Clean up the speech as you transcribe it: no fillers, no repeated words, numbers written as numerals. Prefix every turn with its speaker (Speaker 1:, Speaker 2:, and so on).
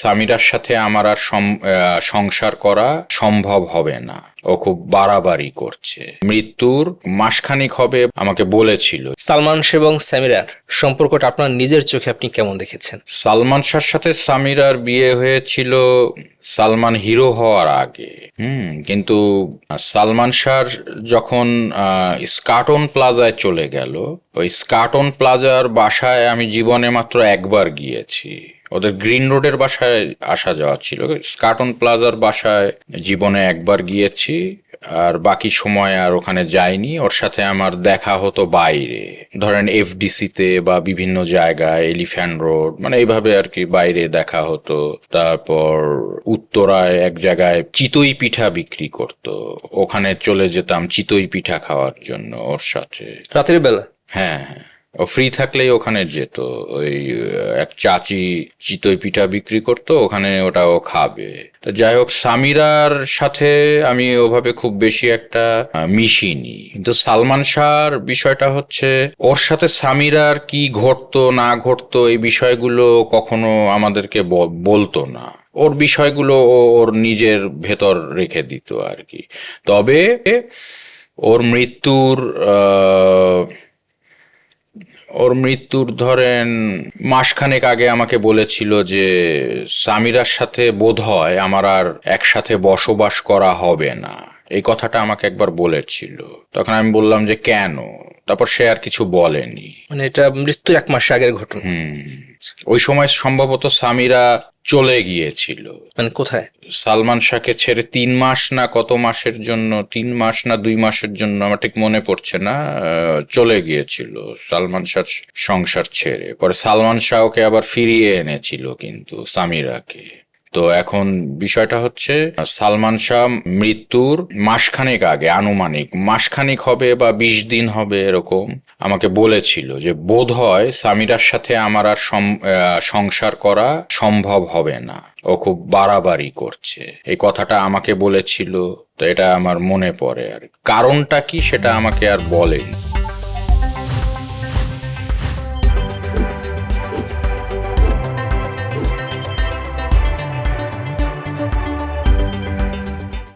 Speaker 1: সামিরার সাথে আমার আর সংসার করা সম্ভব হবে না, ও খুব বাড়াবাড়ি করছে। মৃত্যুর মাসখানেক হবে আমাকে বলেছিল।
Speaker 2: সালমান শাহ এবং সামিরার সম্পর্কটা আপনার নিজের চোখে আপনি কেমন দেখেছেন?
Speaker 1: সালমান শাহর সাথে সামিরার বিয়ে হয়েছিল সালমান হিরো হওয়ার আগে। কিন্তু সালমান শাহ যখন স্কাটন প্লাজায় চলে গেল, ওই স্কাটন প্লাজার বাসায় আমি জীবনে মাত্র একবার গিয়েছি। ওদের গ্রিন রোডের বাসায় আসা যাওয়া ছিল, স্কাটন প্লাজার বাসায় জীবনে একবার গিয়েছি, আর বাকি সময় আর ওখানে যাইনি। ওর সাথে আমার দেখা হতো বাইরে, ধরেন এফডিসিতে বা বিভিন্ন জায়গায়, এলিফ্যান্ট রোড, মানে এইভাবে আর কি বাইরে দেখা হতো। তারপর উত্তরায় এক জায়গায় চিতই পিঠা বিক্রি করতো, ওখানে চলে যেতাম চিতই পিঠা খাওয়ার জন্য ওর সাথে
Speaker 2: রাতের বেলা।
Speaker 1: হ্যাঁ, ও ফ্রি থাকলেই ওখানে যেত। ওই এক চাচি চিতই পিঠা বিক্রি করতো, ওখানে ওটা ও খাবে। তো যাই হোক, সামিরার সাথে আমি ওভাবে খুব বেশি একটা মিশিনি। কিন্তু সালমান শাহর বিষয়টা হচ্ছে, ওর সাথে সামিরার কি ঘটতো না ঘটতো এই বিষয়গুলো কখনো আমাদেরকে বলতো না। ওর বিষয়গুলো ওর নিজের ভেতর রেখে দিত আর কি। তবে ওর মৃত্যুর ধরেন মাসখানেক আগে আমাকে বলেছিল যে সামিরার সাথে বোধহয় আমার আর একসাথে বসবাস করা হবে না। এই কথাটা আমাকে একবার বলেছিল। তখন আমি বললাম যে কেন? তারপর সে আর কিছু বলেনি।
Speaker 2: মানে এটা মৃত্যুর 1 মাস আগের ঘটনা।
Speaker 1: ওই সময় সম্ভবত সামিরা চলে গিয়েছিল।
Speaker 2: মানে কোথায়?
Speaker 1: সালমান শাহকে ছেড়ে 3 মাস না কত মাসের জন্য, 3 মাস না 2 মাসের জন্য, আমার ঠিক মনে পড়ছে না, চলে গিয়েছিল সালমান শাহ সংসার ছেড়ে। পরে সালমান শাহ ওকে আবার ফিরিয়ে এনেছিল কিন্তু সামিরাকে। তো এখন বিষয়টা হচ্ছে, সালমান শাহ মৃত্যুর মাসখানেক আগে, আনুমানিক মাসখানেক হবে বা 20 দিন হবে এরকম, আমাকে বলেছিল যে বোধহয় সামিরার সাথে আমার আর সংসার করা সম্ভব হবে না, ও খুব বাড়াবাড়ি করছে। এই কথাটা আমাকে বলেছিল। তো এটা আমার মনে পড়ে। আর কারণটা কি সেটা আমাকে আর বলেনি।